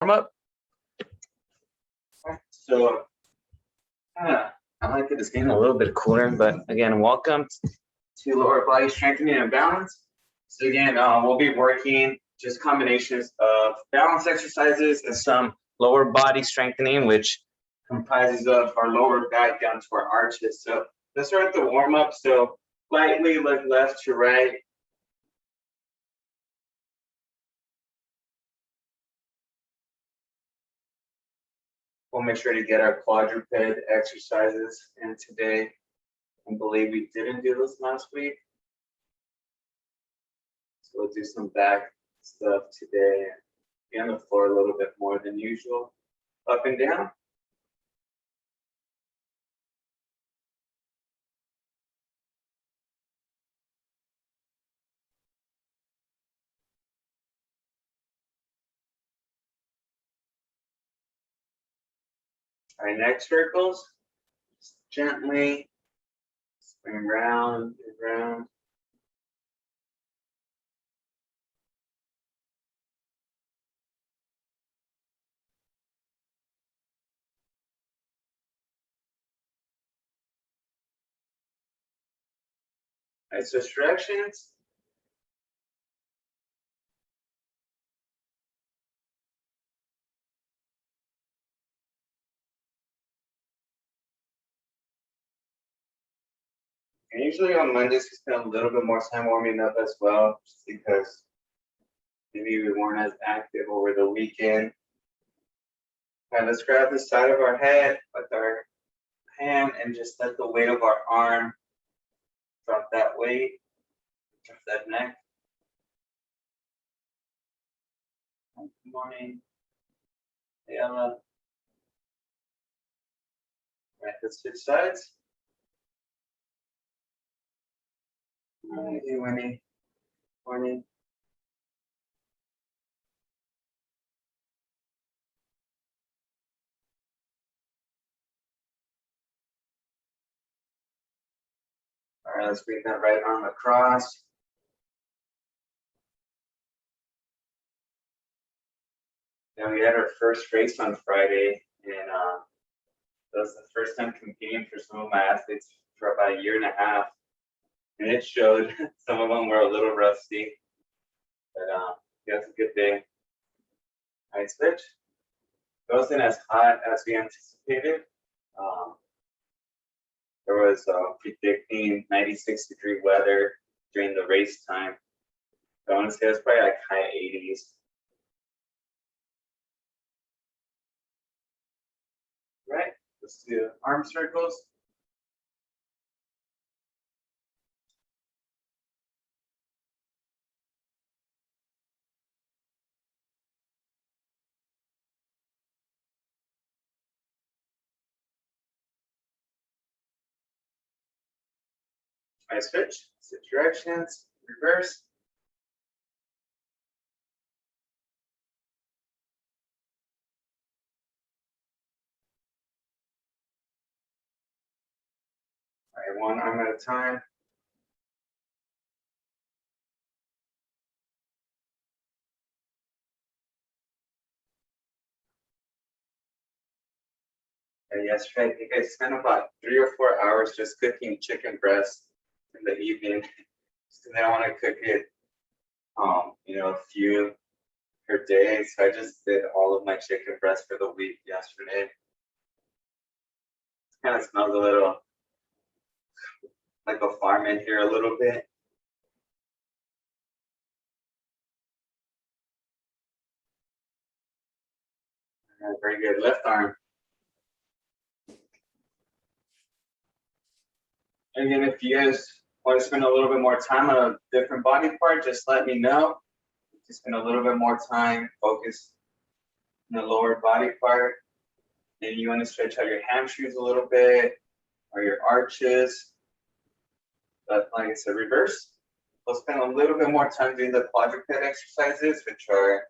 warm up. So I like it. It's getting a little bit cooler, but again, welcome to lower body strengthening and balance. So again, we'll be working just combinations of balance exercises and some lower body strengthening, which comprises of our lower back down to our arches. So let's start with the warm up. So lightly look left to right. We'll make sure to get our quadruped exercises in today. I believe we didn't do this last week. So we'll do some back stuff today. Be on the floor a little bit more than usual. Up and down. All right, neck circles. Just gently spin round and round. All right, so stretches. And usually on Mondays, we spend a little bit more time warming up as well, just because maybe we weren't as active over the weekend. All right, let's grab the side of our head with our hand and just let the weight of our arm drop that weight, drop that neck. Good morning. Hey, Ella. Right, let's switch sides. Hey, Winnie. Morning. All right, let's bring that right arm across. Now we had our first race on Friday, and that was the first time competing for some of my athletes for about a year and a half, and it showed. Some of them were a little rusty, but yeah, it's a good day. All right, switch. It wasn't as hot as we anticipated. There was predicting 96-degree weather during the race time. I want to say it's probably like high 80s. Right, let's do arm circles. I switch directions, reverse. All right, one arm at a time. And yesterday, I think I spent about 3 or 4 hours just cooking chicken breast in the evening. Just because I want to cook it, a few per day. So I just did all of my chicken breast for the week yesterday. It kind of smells a little like a farm in here a little bit. Very good. Left arm. Again, if you guys want to spend a little bit more time on a different body part, just let me know. Just spend a little bit more time, focus on the lower body part. Maybe you want to stretch out your hamstrings a little bit or your arches. But like I said, reverse. We'll spend a little bit more time doing the quadruped exercises, which are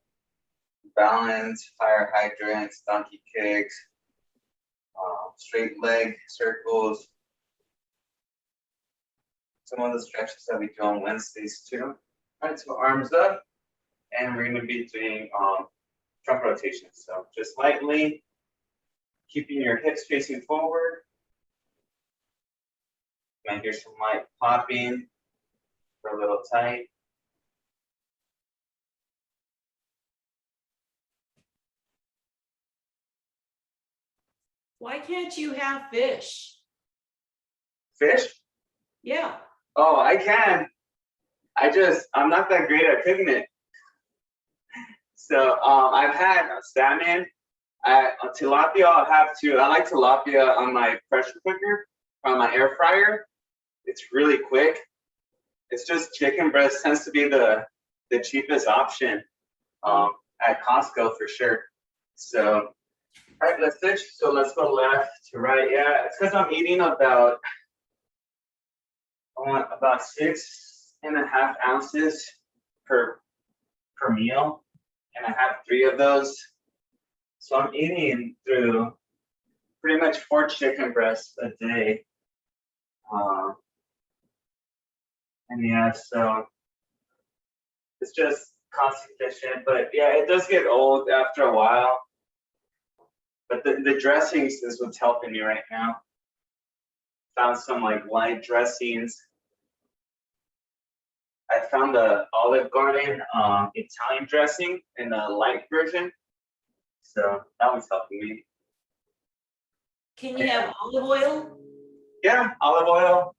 balance, fire hydrants, donkey kicks, straight leg circles. Some of the stretches that we do on Wednesdays too. All right, so arms up, and we're going to be doing trunk rotation. So just lightly, keeping your hips facing forward. You might hear some light popping for a little tight. Why can't you have fish? Fish? Yeah. Oh, I can. I'm not that great at cooking it. So I've had salmon, tilapia. I'll have to. I like tilapia on my pressure cooker, on my air fryer. It's really quick. It's just chicken breast tends to be the cheapest option at Costco for sure. So, all right, let's switch. So let's go left to right. Yeah, it's because I'm eating about 6.5 ounces per meal, and I have 3 of those. So I'm eating through pretty much 4 chicken breasts a day. And yeah, so it's just cost efficient, but yeah, it does get old after a while. But the dressings is what's helping me right now. Found some like light dressings. I found the Olive Garden Italian dressing in a light version. So that was helping me. Can you have olive oil? Yeah, olive oil.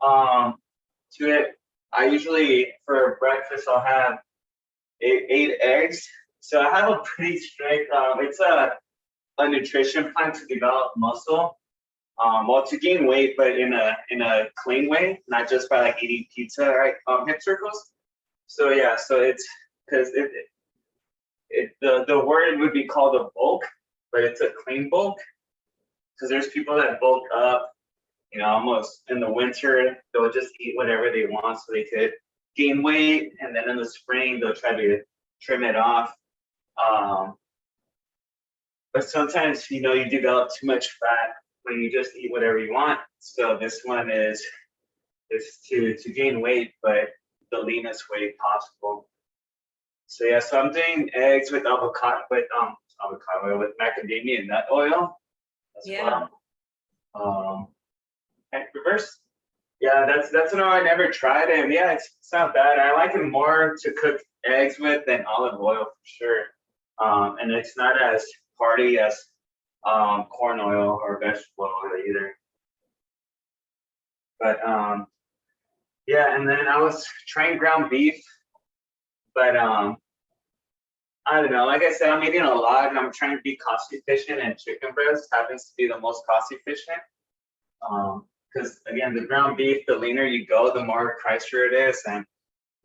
To it, I usually for breakfast I'll have 8 eggs. So I have a pretty strict. It's a nutrition plan to develop muscle. Well, to gain weight, but in a clean way, not just by like eating pizza, right? Hip circles. So yeah, so it's because the word would be called a bulk, but it's a clean bulk. Because there's people that bulk up, almost in the winter, they'll just eat whatever they want so they could gain weight, and then in the spring they'll try to trim it off. But sometimes you develop too much fat when you just eat whatever you want. So this one is to gain weight, but the leanest way possible. So yeah, so I'm doing eggs with avocado with macadamia nut oil as well. And reverse. Yeah, that's an oil I never tried, and yeah, it's not bad. I like it more to cook eggs with than olive oil for sure. And it's not as hearty as corn oil or vegetable oil either. But yeah, and then I was trying ground beef, but I don't know. Like I said, I'm eating a lot, and I'm trying to be cost efficient, and chicken breast happens to be the most cost efficient. Because again, the ground beef, the leaner you go, the more pricier it is. And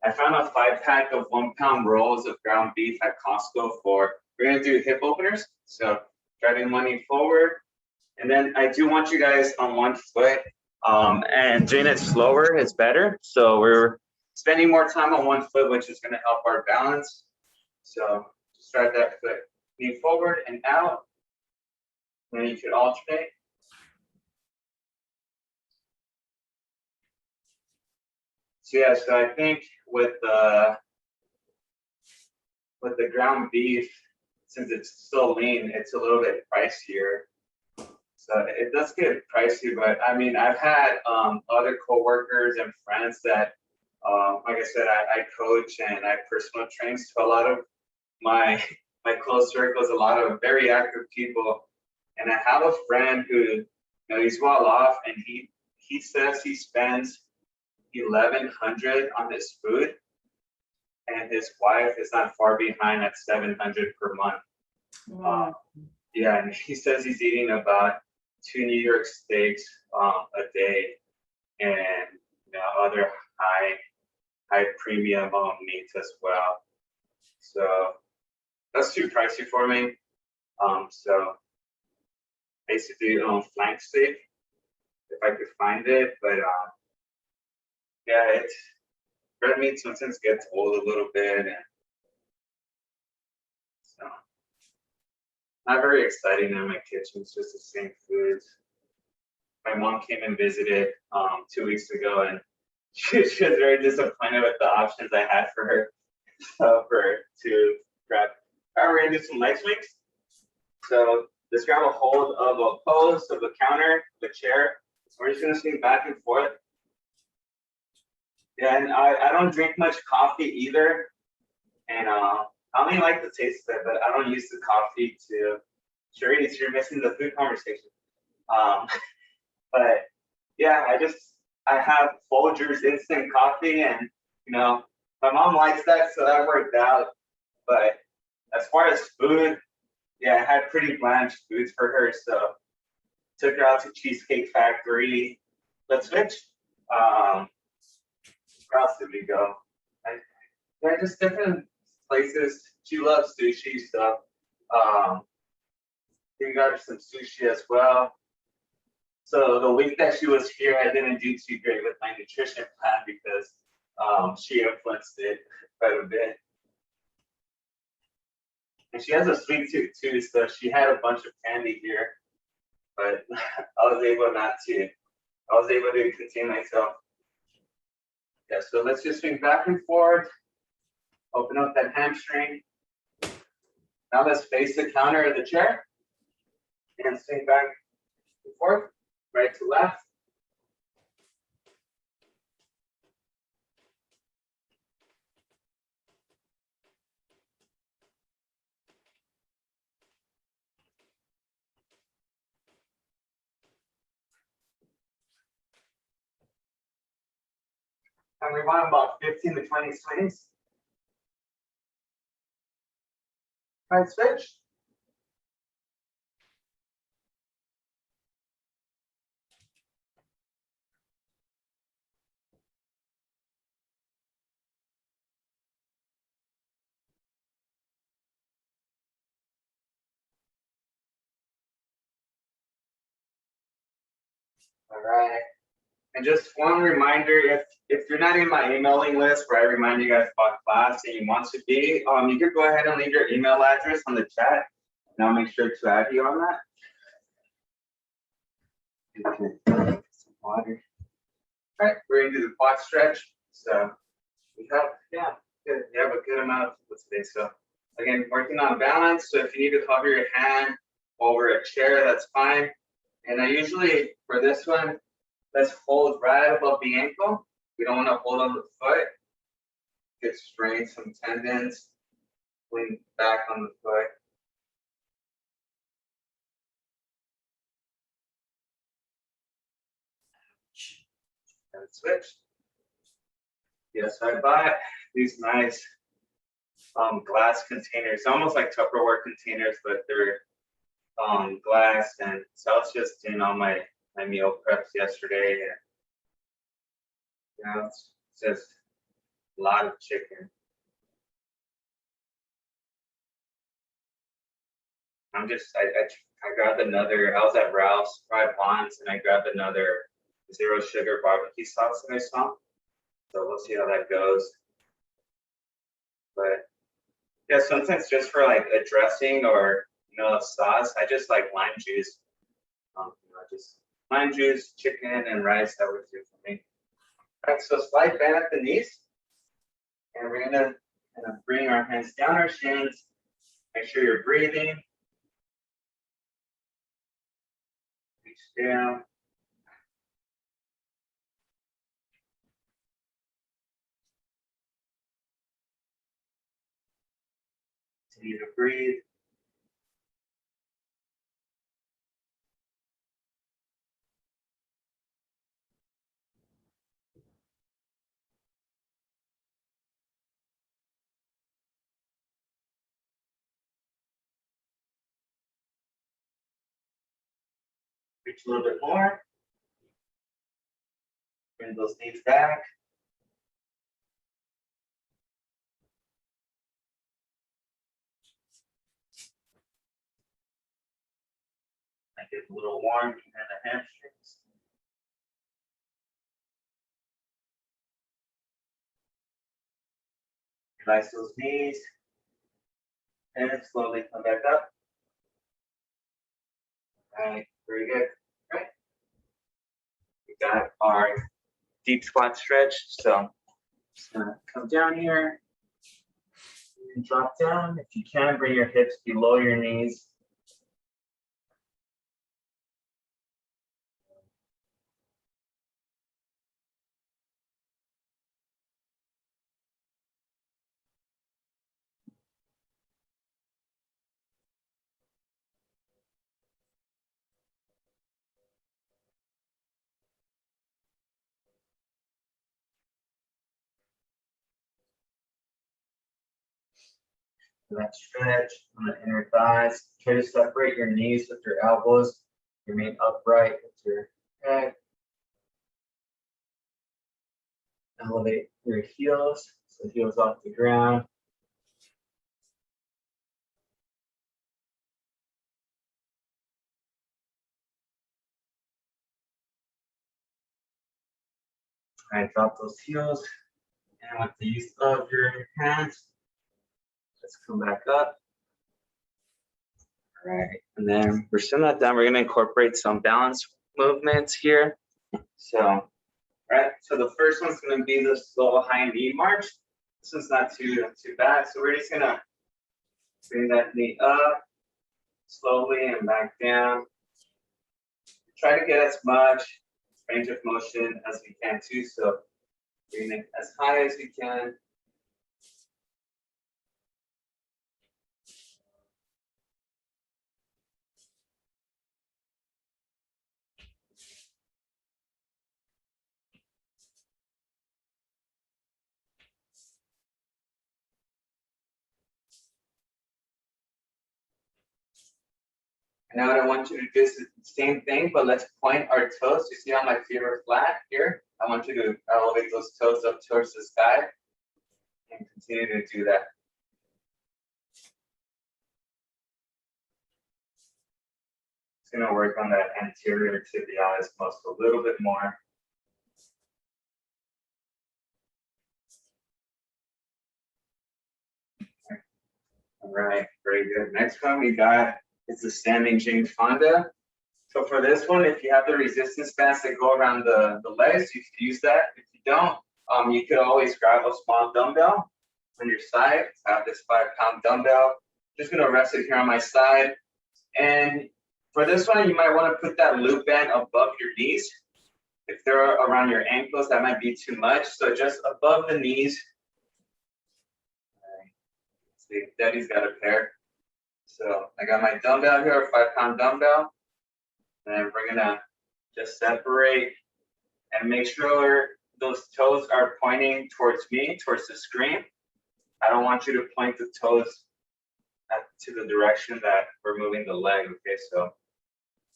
I found a 5-pack of 1-pound rolls of ground beef at Costco we're gonna do hip openers. So driving money forward. And then I do want you guys on 1 foot, and doing it slower is better. So we're spending more time on 1 foot, which is gonna help our balance. So start that foot, knee forward and out. Then you could alternate. So yeah, so I think with the ground beef, since it's so lean, it's a little bit pricier. So it does get pricey, but I mean, I've had other coworkers and friends that, like I said, I coach and I personal train. So a lot of my close circles, a lot of very active people, and I have a friend who, he's well off, and he says he spends $1,100 on his food, and his wife is not far behind at $700 per month. Wow. Yeah, and he says he's eating about 2 New York steaks a day, and other high premium meats as well. So that's too pricey for me. So basically flank steak if I could find it, but yeah, it's red meat sometimes gets old a little bit, and so not very exciting in my kitchen. It's just the same foods. My mom came and visited 2 weeks ago, and she was very disappointed with the options I had for her to grab All right, we're gonna do some leg swings. So let's grab a hold of a post, of a counter, of a chair. We're just gonna swing back and forth. Yeah, and I don't drink much coffee either. And I only like the taste of it, but I don't use the coffee to. Cherise, you're missing the food conversation. But yeah, I have Folgers instant coffee, and my mom likes that, so that worked out. But as far as food, yeah, I had pretty bland foods for her, so took her out to Cheesecake Factory. Let's switch. Where else did we go? Yeah, just different places. She loves sushi, so we got her some sushi as well. So the week that she was here, I didn't do too great with my nutrition plan because she influenced it quite a bit. And she has a sweet tooth too, so she had a bunch of candy here, but I was able to contain myself. Yeah, so let's just swing back and forth, open up that hamstring. Now let's face the counter of the chair and swing back and forth, right to left. And we want about 15 to 20 swings. Right switch. All right. And just one reminder, if you're not in my emailing list where I remind you guys about class and you want to be, you can go ahead and leave your email address on the chat, and I'll make sure to add you on that. Okay. Some water. All right, we're gonna do the quad stretch. So we have, good. We have a good amount of people today. So again, working on balance. So if you need to hover your hand over a chair, that's fine. And I usually, for this one, let's hold right above the ankle. We don't want to hold on the foot. Get strain some tendons. Lean back on the foot. And switch. Yes, I bought these nice glass containers, almost like Tupperware containers, but they're glass. And so I was just doing all my meal preps yesterday. And, it's just a lot of chicken. I grabbed another, I was at Ralph's, Fried Bonds, and I grabbed another zero sugar barbecue sauce that I saw. So we'll see how that goes. But yeah, sometimes just for like a dressing or a sauce, I just like lime juice. Just lime juice, chicken, and rice. That would do for me. All right, so slight bend at the knees, and we're gonna bring our hands down our shins. Make sure you're breathing. Reach down. Continue to breathe. Reach a little bit more. Bring those knees back. I get a little warm behind the hamstrings. Relax those knees. And slowly come back up. All right, very good. All right. We got our deep squat stretch. So just gonna come down here. And drop down. If you can, bring your hips below your knees. That stretch on the inner thighs. Try to separate your knees with your elbows. Remain upright with your head. Elevate your heels, so heels off the ground. And drop those heels. And with the use of your hands, let's come back up. All right, and then we're still not done. We're gonna incorporate some balance movements here. So, right, so the first one's gonna be the slow high knee march. This one's not too bad. So we're just gonna bring that knee up slowly and back down. Try to get as much range of motion as we can too. So bring it as high as we can. And now I want you to do the same thing, but let's point our toes. You see how my feet are flat here? I want you to elevate those toes up towards the sky and continue to do that. It's gonna work on that anterior tibialis muscle a little bit more. All right, very good. Next one we got is the standing Jane Fonda. So for this one, if you have the resistance bands that go around the legs, you can use that. If you don't, you could always grab a small dumbbell on your side. I have this 5-pound dumbbell. Just gonna rest it here on my side. And for this one, you might want to put that loop band above your knees. If they're around your ankles, that might be too much. So just above the knees. All right. See, Daddy's got a pair. So I got my dumbbell here, a 5-pound dumbbell. And we're gonna just separate and make sure those toes are pointing towards me, towards the screen. I don't want you to point the toes to the direction that we're moving the leg, okay? So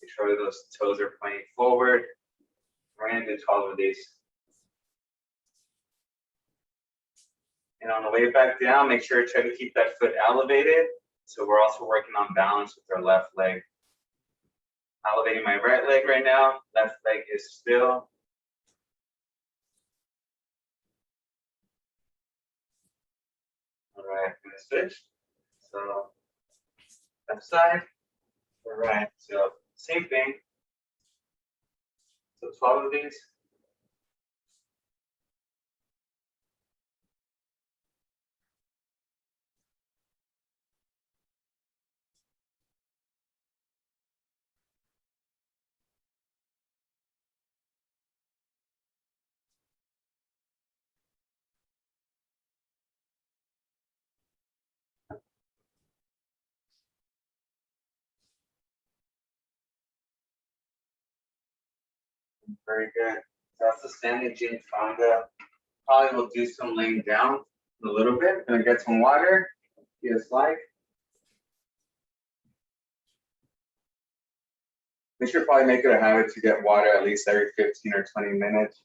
make sure those toes are pointing forward. We're gonna do 12 of these. And on the way back down, make sure to try to keep that foot elevated. So we're also working on balance with our left leg. Elevating my right leg right now, left leg is still. All right, I'm gonna switch. So left side, all right, so same thing. So 12 of these. Very good. So that's the standing Jane Fonda. Probably will do some laying down a little bit. Gonna get some water. Feels like. We should probably make it a habit to get water at least every 15 or 20 minutes.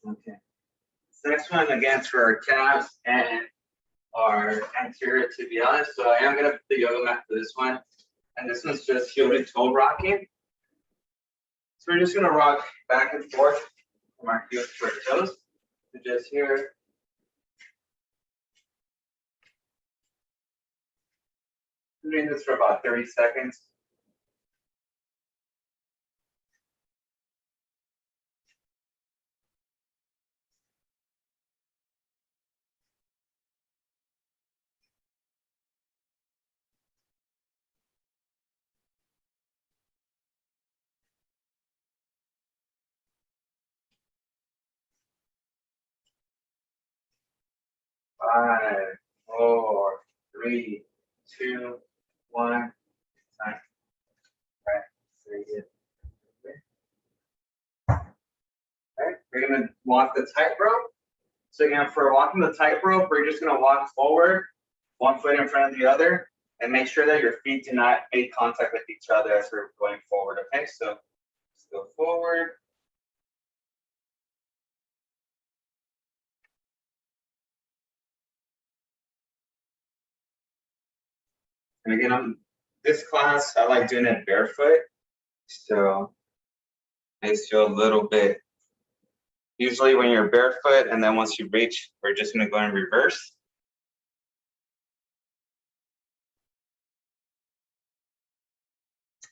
Okay. So next one again for our calves and our anterior tibialis. So I am gonna put the yoga mat for this one. And this one's just heel to toe rocking. So we're just gonna rock back and forth from our heels to our toes. So just here. I'm doing this for about 30 seconds. 5, 4, 3, 2, 1. Time. Right. Very good. Okay. We're gonna walk the tightrope. So again, for walking the tightrope, we're just gonna walk forward, one foot in front of the other, and make sure that your feet do not make contact with each other as we're going forward. Okay, so let's go forward. And again, this class, I like doing it barefoot. So makes you a little bit, usually when you're barefoot, and then once you reach, we're just gonna go in reverse.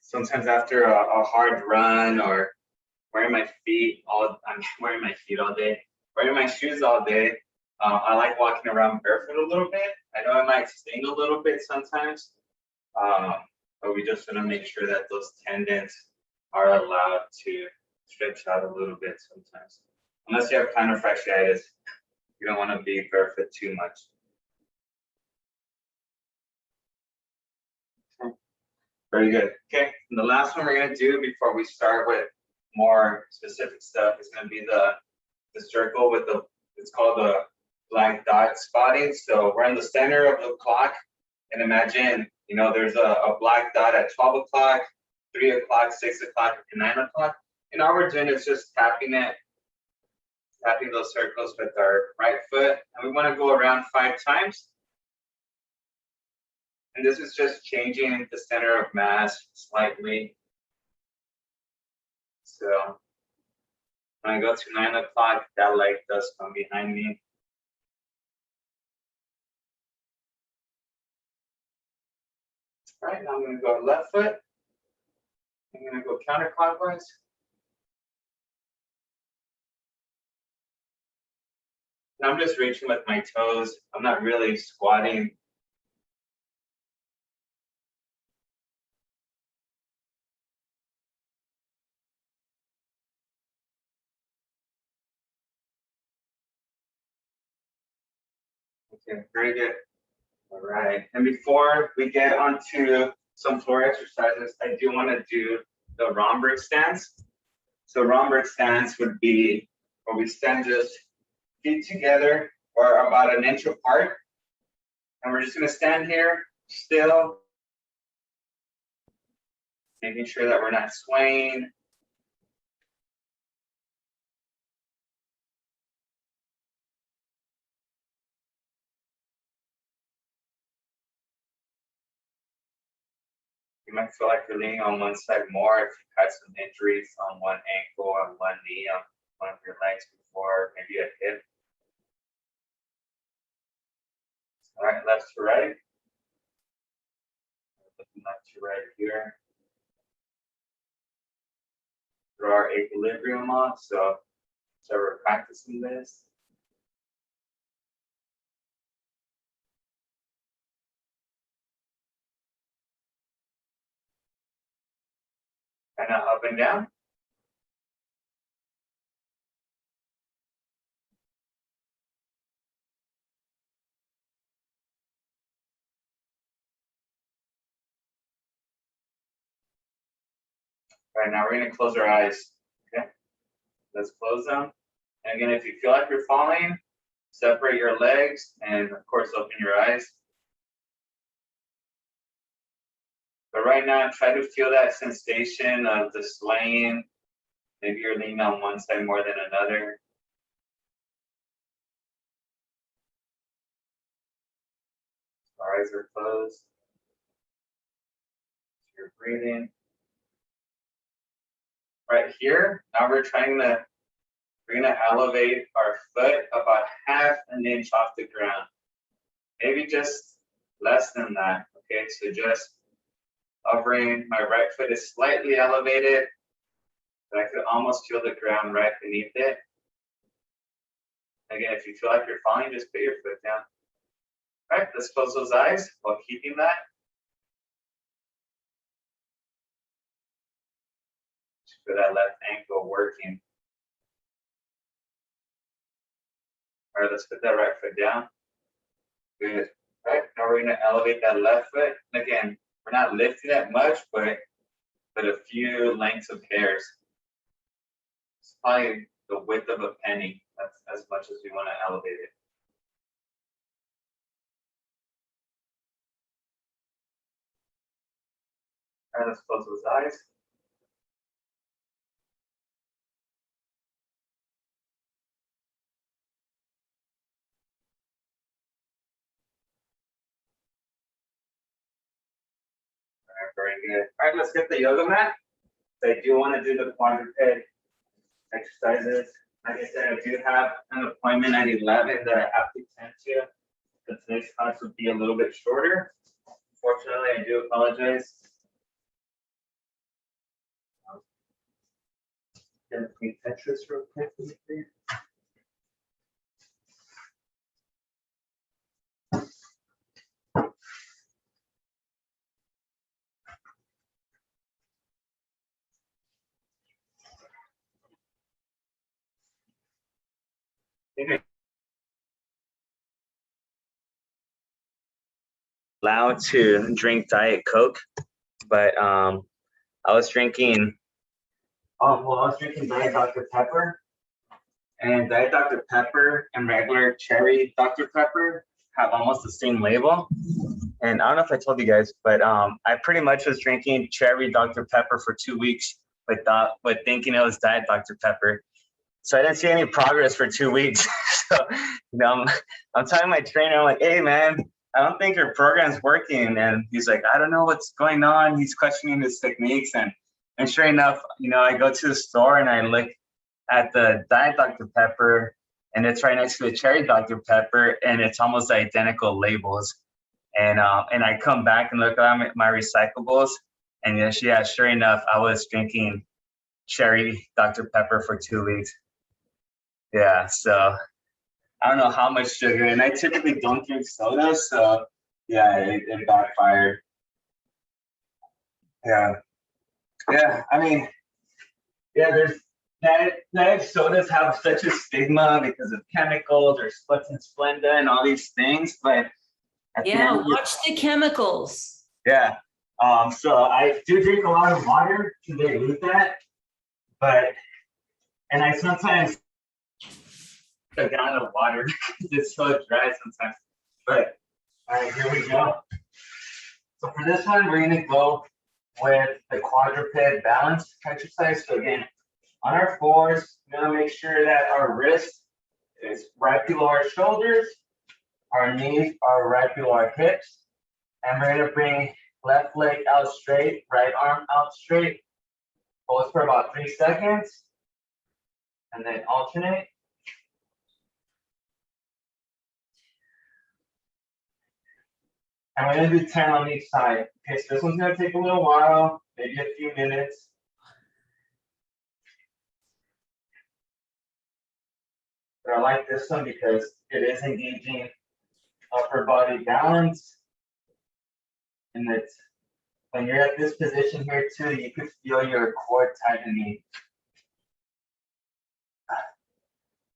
Sometimes after a hard run or wearing my feet I'm wearing my feet all day, wearing my shoes all day, I like walking around barefoot a little bit. I know it might sting a little bit sometimes, but we just want to make sure that those tendons are allowed to stretch out a little bit sometimes. Unless you have plantar fasciitis, you don't want to be barefoot too much. Very good. Okay, and the last one we're going to do before we start with more specific stuff is going to be the circle with the, it's called the black dot spotting. So we're in the center of the clock, and imagine, you know, there's a black dot at 12 o'clock, 3 o'clock, 6 o'clock, and 9 o'clock. And all we're doing is just tapping those circles with our right foot. And we want to go around 5 times. And this is just changing the center of mass slightly. So when I go to 9 o'clock, that leg does come behind me. All right, now I'm going to go left foot. I'm going to go counterclockwise. And I'm just reaching with my toes. I'm not really squatting. Okay, very good. All right, and before we get onto some floor exercises, I do want to do the Romberg stance. So Romberg stance would be where we stand just feet together or about an inch apart. And we're just going to stand here still, making sure that we're not swaying. You might feel like you're leaning on one side more if you've had some injuries on one ankle or one knee on one of your legs before, maybe a hip. All right, left to right. Looking left to right here. Throw our equilibrium off, so we're practicing this. And now up and down. All right, now we're going to close our eyes. Okay, let's close them. And again, if you feel like you're falling, separate your legs and, of course, open your eyes. But right now, try to feel that sensation of the swaying. Maybe you're leaning on one side more than another. Our eyes are closed. You're breathing. Right here, now we're gonna elevate our foot about half an inch off the ground. Maybe just less than that. Okay, so just hovering, my right foot is slightly elevated, but I could almost feel the ground right beneath it. Again, if you feel like you're falling, just put your foot down. All right, let's close those eyes while keeping that. For that left ankle working. All right, let's put that right foot down. Good. Right, now we're gonna elevate that left foot. Again, we're not lifting that much, but a few lengths of hairs. It's probably the width of a penny. That's as much as we want to elevate it. All right, let's close those eyes. All right, very good. All right, let's get the yoga mat. So I do want to do the quadruped exercises. Like I said, I do have an appointment at 11 that I have to attend to. But today's class would be a little bit shorter. Unfortunately, I do apologize. Can we touch this real quick? Please? Allowed to drink Diet Coke, but I was drinking. I was drinking Diet Dr. Pepper, and Diet Dr. Pepper and regular cherry Dr. Pepper have almost the same label. And I don't know if I told you guys, but I pretty much was drinking cherry Dr. Pepper for 2 weeks, but thinking it was Diet Dr. Pepper. So I didn't see any progress for 2 weeks. So I'm telling my trainer, I'm like, hey man, I don't think your program's working. And he's like, I don't know what's going on. He's questioning his techniques. And sure enough, I go to the store and I look at the Diet Dr. Pepper, and it's right next to the cherry Dr. Pepper, and it's almost identical labels. And I come back and look at my recyclables, and yeah, sure enough, I was drinking cherry Dr. Pepper for 2 weeks. Yeah, so I don't know how much sugar, and I typically don't drink soda, so yeah, it backfired. Yeah, I mean, yeah, there's diet sodas have such a stigma because of chemicals or Splits and Splenda and all these things, but Yeah, watch the chemicals. Yeah, so I do drink a lot of water to dilute that, and I sometimes a gallon of water because it's so dry sometimes. But all right, here we go. So for this one, we're gonna go with the quadruped balance exercise. So again, on our fours, we're gonna make sure that our wrist is right below our shoulders, our knees are right below our hips, and we're gonna bring left leg out straight, right arm out straight. Hold for about 3 seconds, and then alternate. And we're gonna do 10 on each side. Okay, so this one's gonna take a little while, maybe a few minutes. But I like this one because it is engaging upper body balance. And it's when you're at this position here too, you could feel your core tightening.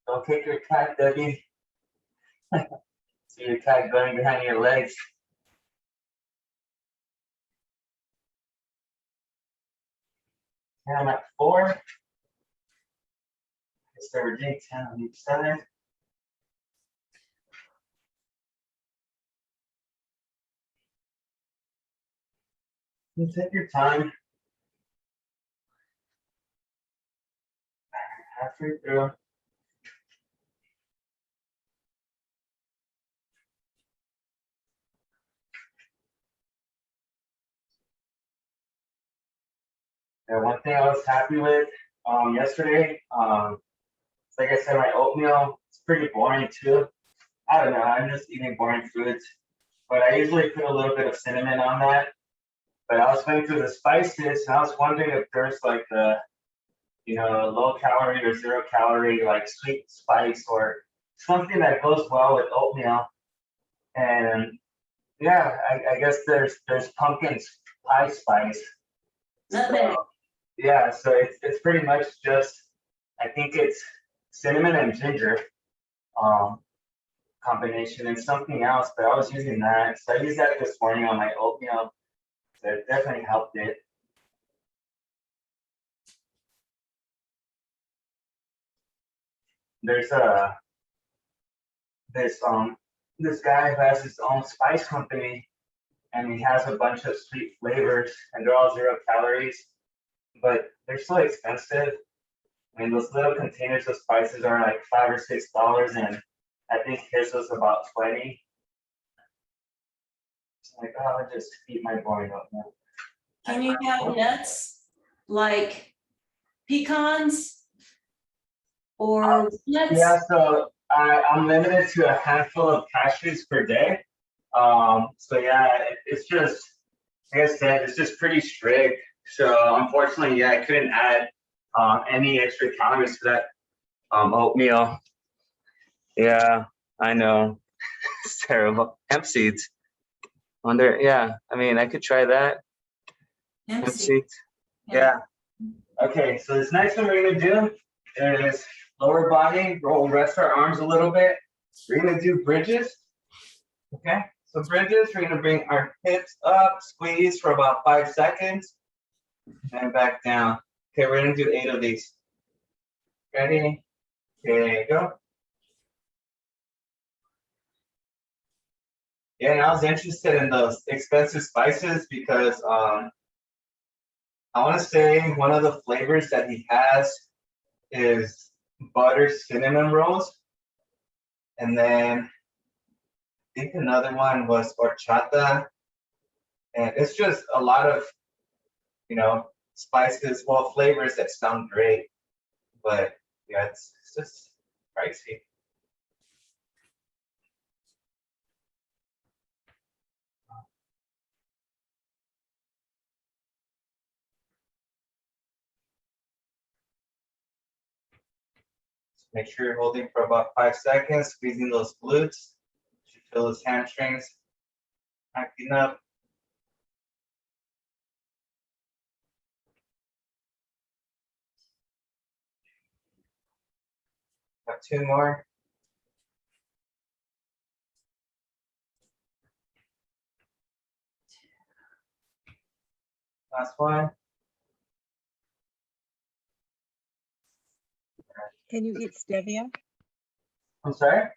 Don't kick your cat, Debbie. See your cat going behind your legs. And I'm at 4. So we're doing 10 on each side. You take your time. Halfway through. And one thing I was happy with yesterday, like I said, my oatmeal, it's pretty boring too. I don't know, I'm just eating boring foods, but I usually put a little bit of cinnamon on that. But I was going through the spices, and I was wondering if there's like a, low calorie or 0 calorie, like sweet spice or something that goes well with oatmeal. And yeah, I guess there's pumpkin pie spice. So, yeah, so it's pretty much just, I think it's cinnamon and ginger combination and something else, but I was using that. So I used that this morning on my oatmeal. So it definitely helped it. There's this guy who has his own spice company, and he has a bunch of sweet flavors, and they're all 0 calories, but they're so expensive. I mean, those little containers of spices are like $5 or $6, and I think his was about 20. It's like, oh, I'll just eat my boring oatmeal. Can you have nuts like pecans or nuts? Yeah, so I'm limited to a handful of cashews per day. So yeah, it's just, like I said, it's just pretty strict. So unfortunately, yeah, I couldn't add any extra calories to that oatmeal. Yeah, I know. It's terrible. Hemp seeds. Wonder, yeah, I mean, I could try that. Hemp seeds. Yeah. Okay, so this next one we're gonna do is lower body. We'll rest our arms a little bit. We're gonna do bridges. Okay, so bridges, we're gonna bring our hips up, squeeze for about 5 seconds, and back down. Okay, we're gonna do 8 of these. Ready? Okay, go. Yeah, and I was interested in those expensive spices because I want to say one of the flavors that he has is butter cinnamon rolls, and then I think another one was horchata, and it's just a lot of, spices, well, flavors that sound great, but yeah, it's just pricey. Make sure you're holding for about 5 seconds, squeezing those glutes. You should feel those hamstrings acting up. Got 2 more. Last one. Can you eat stevia? I'm sorry?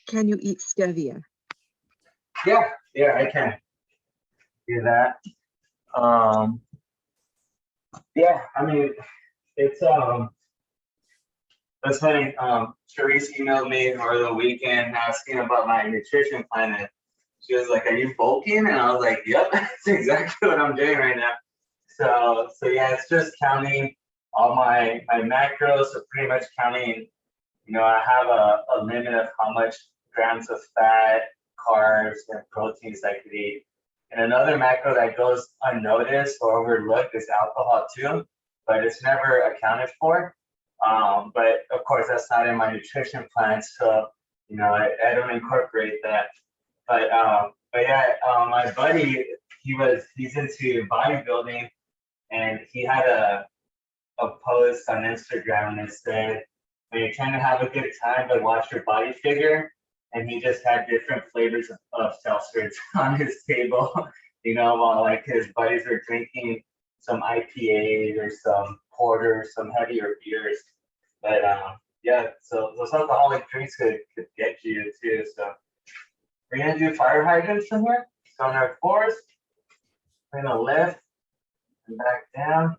Can you eat stevia? Yeah, I can do that. Yeah, I mean, it's that's funny. Charisse emailed me over the weekend asking about my nutrition plan, and she was like, "Are you bulking?" And I was like, "Yep, that's exactly what I'm doing right now." So yeah, it's just counting all my macros. So pretty much counting. I have a limit of how much grams of fat, carbs, and proteins I could eat. And another macro that goes unnoticed or overlooked is alcohol too, but it's never accounted for. But of course, that's not in my nutrition plan, so I don't incorporate that. But yeah, my buddy, he's into bodybuilding, and he had a post on Instagram, and it said, when you're trying to have a good time, but watch your body figure. And he just had different flavors of seltzers on his table, while like his buddies were drinking some IPA or some porter, some heavier beers. But yeah, so those alcoholic drinks could get you too. So we're gonna do fire hydrants from here. So on our 4th, we're gonna lift and back down.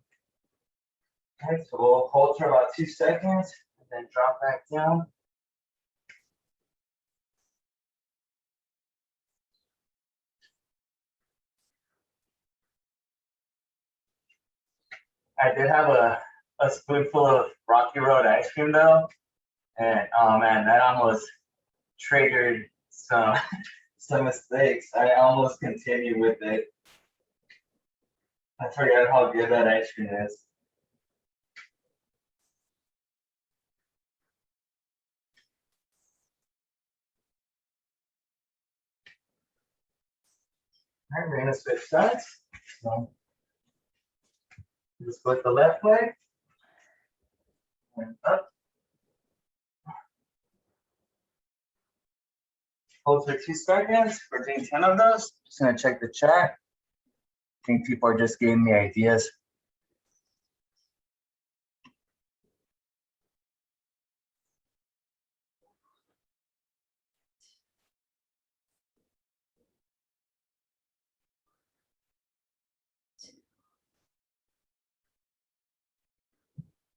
Okay, so we'll hold for about 2 seconds and then drop back down. I did have a spoonful of Rocky Road ice cream though, and oh man, that almost triggered some some mistakes. I almost continued with it. I forgot how good that ice cream is. All right, we're gonna switch sides. So just with the left leg and up. hold for 2 seconds. We're doing 10 of those. Just gonna check the chat. I think people are just giving me ideas.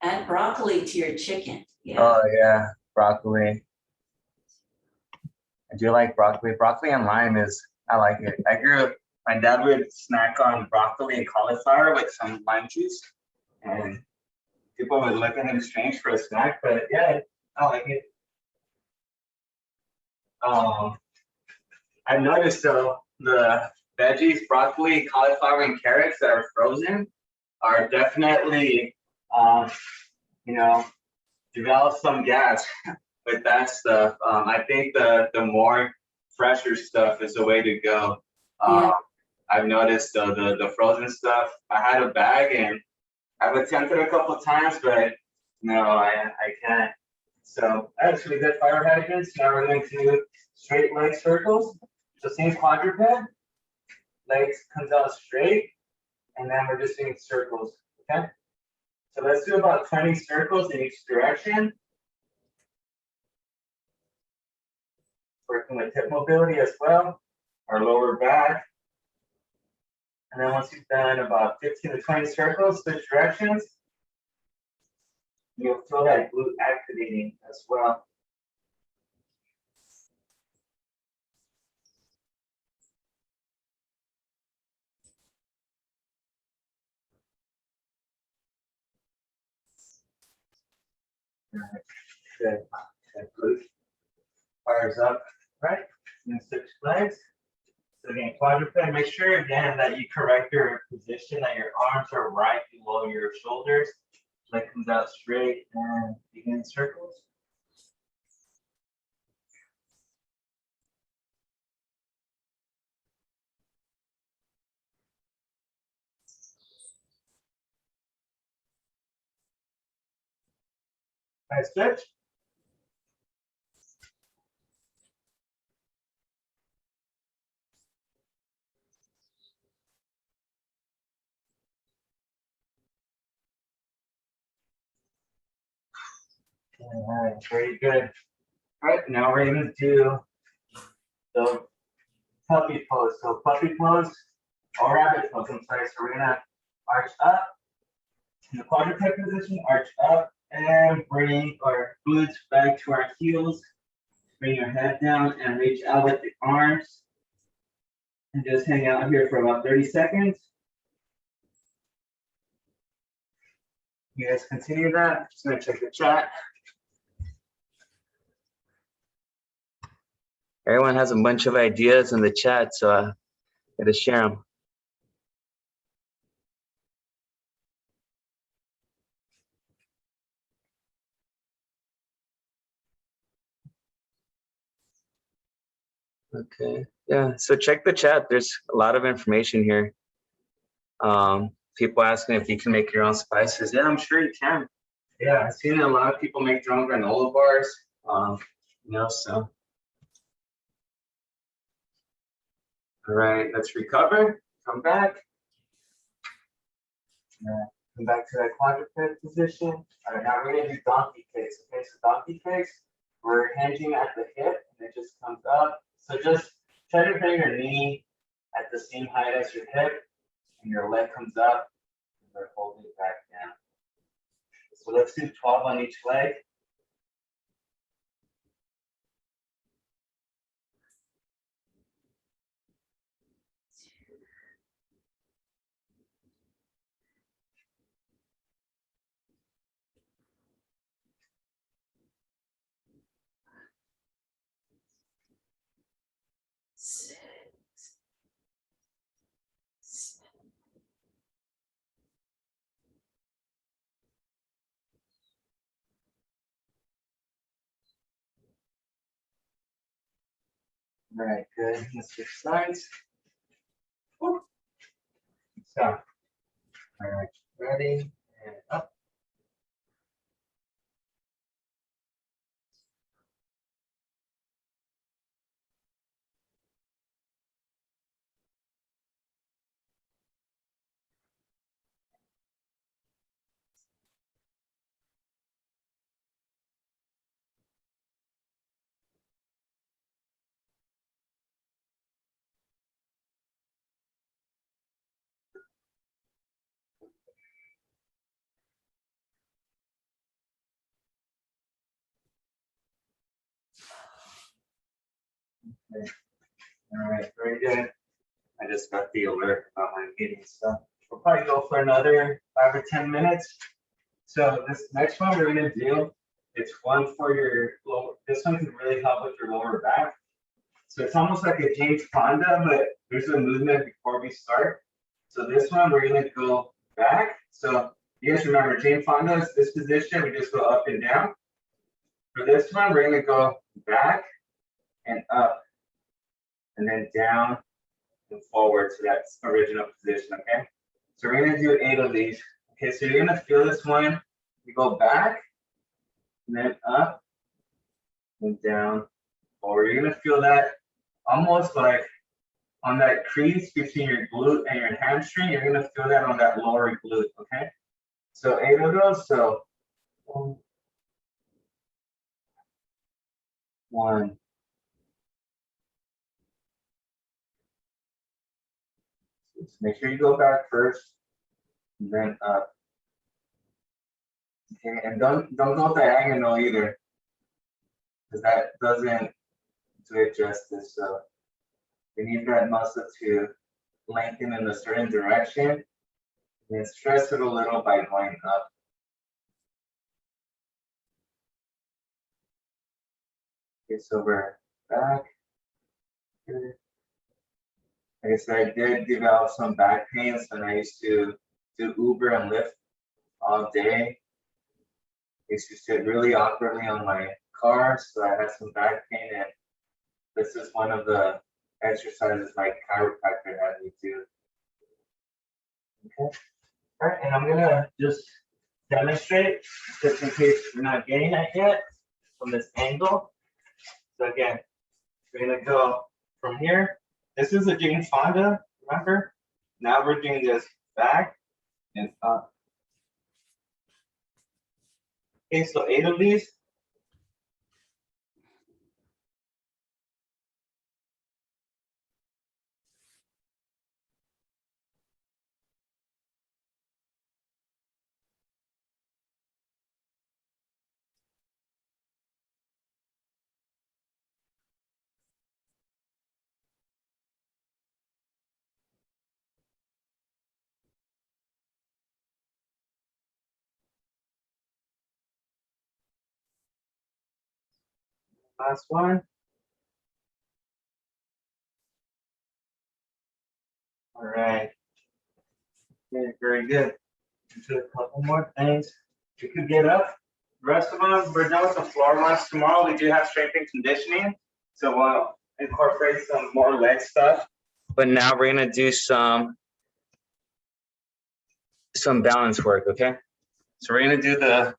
Add broccoli to your chicken. Yeah. Oh yeah, broccoli. I do like broccoli. Broccoli and lime I like it. I grew up, my dad would snack on broccoli and cauliflower with some lime juice. And people would look at him strange for a snack, but yeah, I like it. I noticed though, the veggies, broccoli, cauliflower, and carrots that are frozen are definitely, you know, develop some gas with that stuff. I think the more fresher stuff is the way to go. Yeah. I've noticed the frozen stuff. I had a bag and I've attempted a couple times, but no, I can't. So that's really good fire hydrants. Now we're going to do straight leg circles. So same quadruped, legs comes out straight, and then we're just doing circles, okay? So let's do about 20 circles in each direction. Working with hip mobility as well, our lower back. And then once you've done about 15 to 20 circles, switch directions. You'll feel that glute activating as well. Good. That glute fires up, right? And switch legs. So again, quadruped, make sure again that you correct your position, that your arms are right below your shoulders. Leg comes out straight and begin circles. Nice switch. All right, very good. All right, now we're going to do the puppy pose. So puppy pose or rabbit pose. I'm sorry. So we're going to arch up in the quadruped position, arch up and bring our glutes back to our heels. Bring your head down and reach out with the arms. And just hang out here for about 30 seconds. You guys continue that. Just going to check the chat. Everyone has a bunch of ideas in the chat, so I got to share them. Okay, yeah, so check the chat. There's a lot of information here. People asking if you can make your own spices. Yeah, I'm sure you can. Yeah, I've seen a lot of people make their own granola bars. You know, so. All right, let's recover. Come back. Come back to that quadruped position. All right, now we're gonna do donkey kicks. Okay, so donkey kicks, we're hinging at the hip and it just comes up. So just try to bring your knee at the same height as your hip and your leg comes up and we're holding it back down. So let's do 12 on each leg. All right, good. Let's switch sides. So, all right, ready and up. Okay. All right, very good. I just got the alert about my meeting stuff. We'll probably go for another 5 or 10 minutes. So this next one we're gonna do, it's one for your lower, this one can really help with your lower back. So it's almost like a James Fonda, but there's a movement before we start. So this one, we're gonna go back. So you guys remember Jane Fonda's this position, we just go up and down. For this one, we're gonna go back and up, and then down and forward to that original position, okay? So we're gonna do 8 of these. Okay, so you're gonna feel this one. You go back, and then up, and down, forward. You're gonna feel that almost like on that crease between your glute and your hamstring. You're gonna feel that on that lower glute, okay? So 8 of those, so 1. Just make sure you go back first, and then up. Okay, and don't go diagonal either, because that doesn't do it justice. So we need that muscle to lengthen in a certain direction, and then stress it a little by going up. Okay, so we're back. Like I said, I did develop some back pains when I used to do Uber and Lyft all day. I used to sit really awkwardly on my car, so I had some back pain, and this is one of the exercises my chiropractor had me do. Okay. All right, and I'm gonna just demonstrate, just in case you're not getting that yet, from this angle. So again, we're gonna go from here. This is a Jane Fonda, remember? Now we're doing this back and up. Okay, so 8 of these. Last one. All right. Okay, very good. Do a couple more things. You could get up. The rest of them, we're done with the floor ones. Tomorrow we do have strength and conditioning, so we'll incorporate some more leg stuff. But now we're gonna do some balance work, okay? So we're gonna do the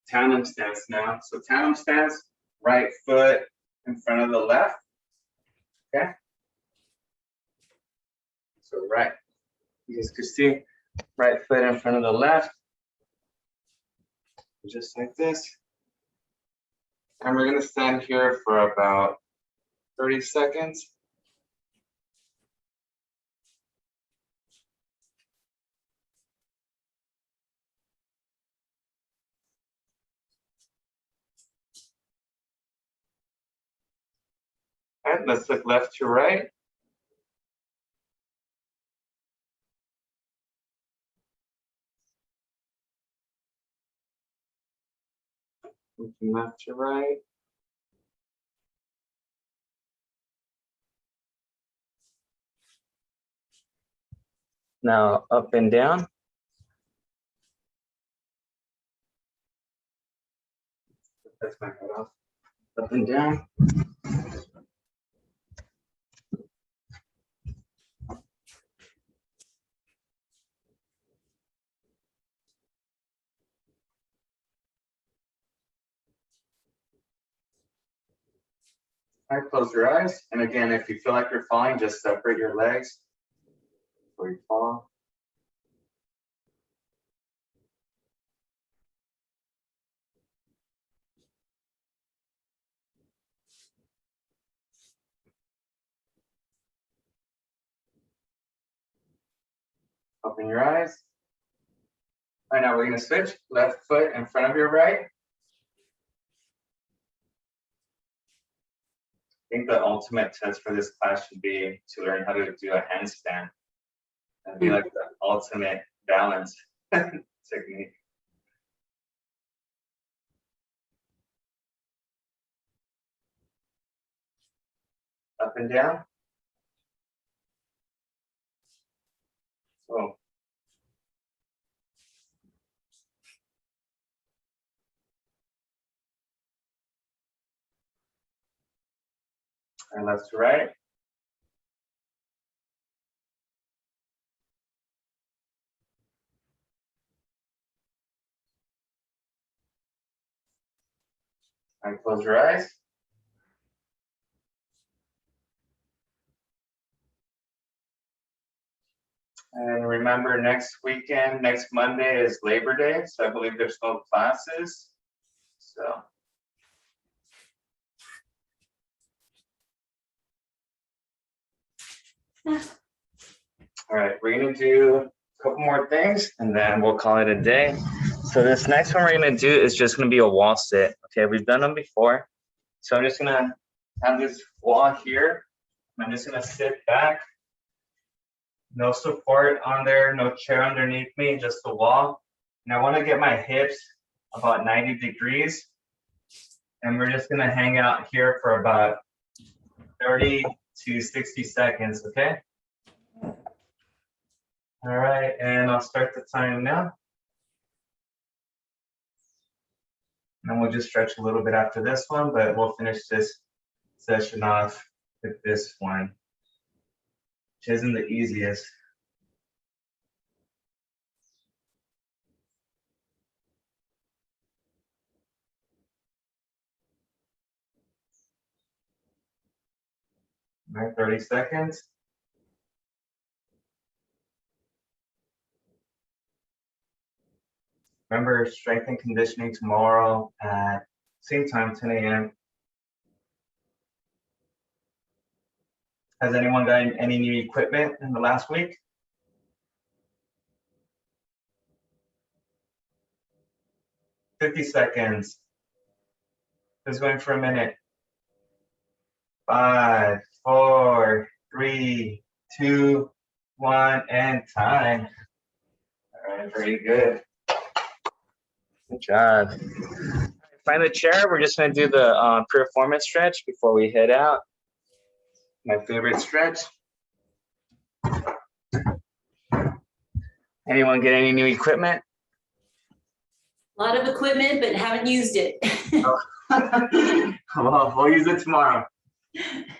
tandem stance now. So tandem stance, right foot in front of the left, okay? So right, you guys can see, right foot in front of the left, just like this. And we're gonna stand here for about 30 seconds. All right, let's look left to right. Looking left to right. Now up and down. That's my head off. Up and down. All right, close your eyes. And again, if you feel like you're falling, just separate your legs before you fall. Open your eyes. All right, now we're gonna switch. Left foot in front of your right. think the ultimate test for this class should be to learn how to do a handstand. That'd be like the ultimate balance technique. Up and down. Oh. And left to right. And close your eyes. And remember, next weekend, next Monday is Labor Day, so I believe there's no classes. So. All right, we're gonna do a couple more things and then we'll call it a day. So this next one we're gonna do is just gonna be a wall sit. Okay, we've done them before. So I'm just gonna have this wall here. I'm just gonna sit back. No support on there, no chair underneath me, just the wall. And I wanna get my hips about 90 degrees. And we're just gonna hang out here for about 30 to 60 seconds, okay? All right, and I'll start the time now. And we'll just stretch a little bit after this one, but we'll finish this session off with this one, which isn't the easiest. All right, 30 seconds. Remember, strength and conditioning tomorrow at same time, 10 a.m. Has anyone got any new equipment in the last week? $50 seconds. Just going for a minute. 5, 4, 3, 2, 1, and time. All right, very good. Good job. Find the chair. We're just gonna do the performance stretch before we head out. My favorite stretch. Anyone get any new equipment? A lot of equipment, but haven't used it. Well, we'll use it tomorrow.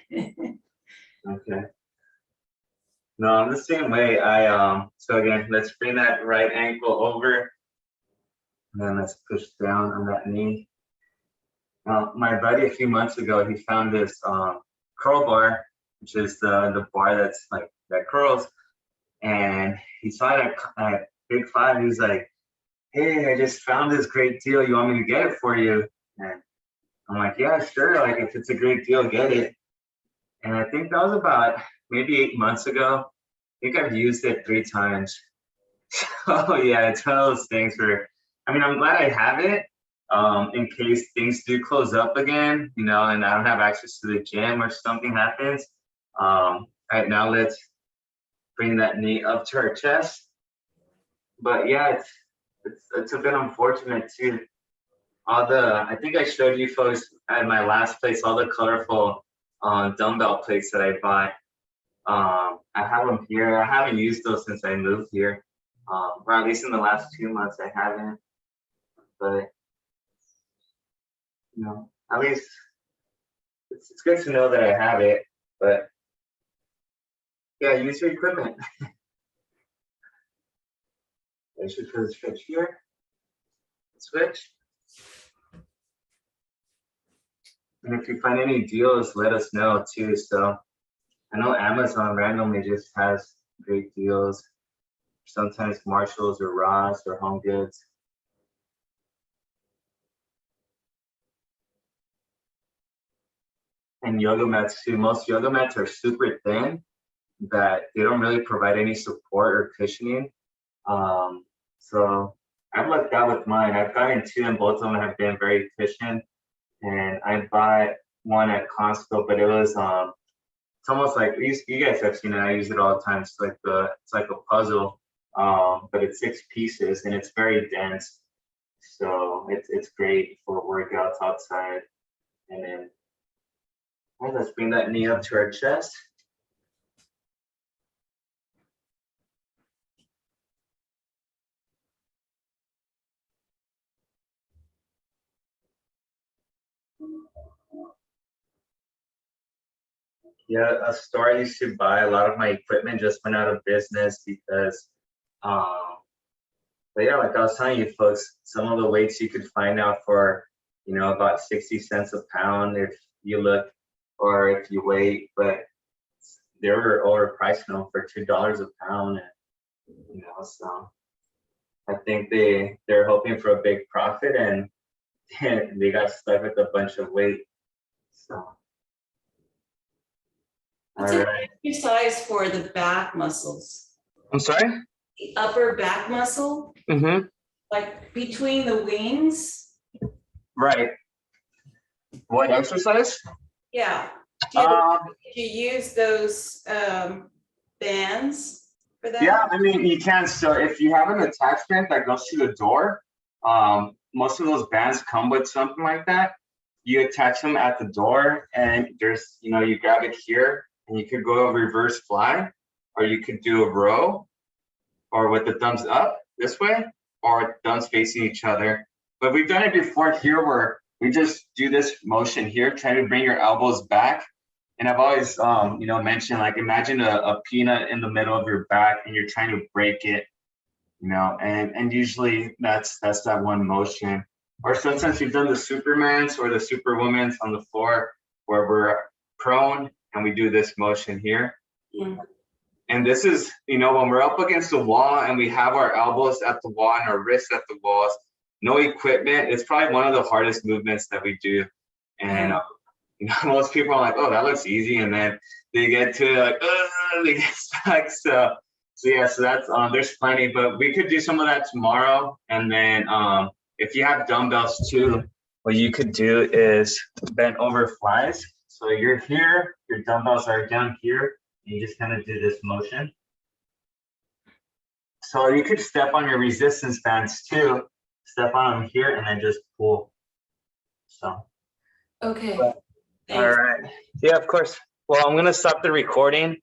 Okay. No, I'm the same way. So again, let's bring that right ankle over. And then let's push down on that knee. My buddy a few months ago, he found this curl bar, which is the bar that's like that curls. And he saw it at Big Five. He was like, "Hey, I just found this great deal. You want me to get it for you?" And I'm like, "Yeah, sure. Like if it's a great deal, get it." And I think that was about maybe 8 months ago. I think I've used it 3 times. So yeah, it's one of those things where, I mean, I'm glad I have it in case things do close up again, you know, and I don't have access to the gym or something happens. All right, now let's bring that knee up to our chest. But yeah, it's a bit unfortunate too. I think I showed you folks at my last place all the colorful dumbbell plates that I bought. I have them here. I haven't used those since I moved here, or at least in the last 2 months I haven't. But you know, at least it's good to know that I have it. But yeah, use your equipment. I should put the switch here. Switch. And if you find any deals, let us know too. So I know Amazon randomly just has great deals. Sometimes Marshalls or Ross or Home Goods. And yoga mats too. Most yoga mats are super thin, that they don't really provide any support or cushioning. So I've lucked out with mine. I've gotten 2 and both of them have been very cushioned. And I bought one at Costco, but it was it's almost like you guys have seen it. I use it all the time. It's like a puzzle, but it's 6 pieces and it's very dense. So it's great for workouts outside. And then let's bring that knee up to our chest. Yeah, a store I used to buy, a lot of my equipment just went out of business because, but yeah, like I was telling you folks, some of the weights you could find now for, about 60 cents a pound if you look, or if you wait, but they were overpriced now for $2 a pound. And, so I think they're hoping for a big profit and they got stuck with a bunch of weight. So. It's All an right. exercise for the back muscles, I'm sorry? the upper back muscle, Mm-hmm. like between the wings. Right. What exercise? Yeah. Um, Do you use those bands for that? yeah, I mean, you can. So if you have an attachment that goes to the door, most of those bands come with something like that. You attach them at the door and there's, you grab it here and you could go a reverse fly, or you could do a row, or with the thumbs up this way, or thumbs facing each other. But we've done it before here where we just do this motion here, trying to bring your elbows back. And I've always, mentioned, like, imagine a peanut in the middle of your back and you're trying to break it, and usually that's that one motion. Or sometimes we've done the Supermans or the Superwomans on the floor where we're prone and we do this motion here. Yeah. And this is, when we're up against the wall and we have our elbows at the wall and our wrists at the walls, no equipment, it's probably one of the hardest movements that we do. And most people are like, oh, that looks easy. And then they get to like, they get stuck. So that's, there's plenty, but we could do some of that tomorrow. And then if you have dumbbells too, what you could do is bend over flies. So you're here, your dumbbells are down here, and you just kind of do this motion. So you could step on your resistance bands too, step on them here and then just pull. So. Okay. All right. Yeah, of course. Well, I'm going to stop the recording.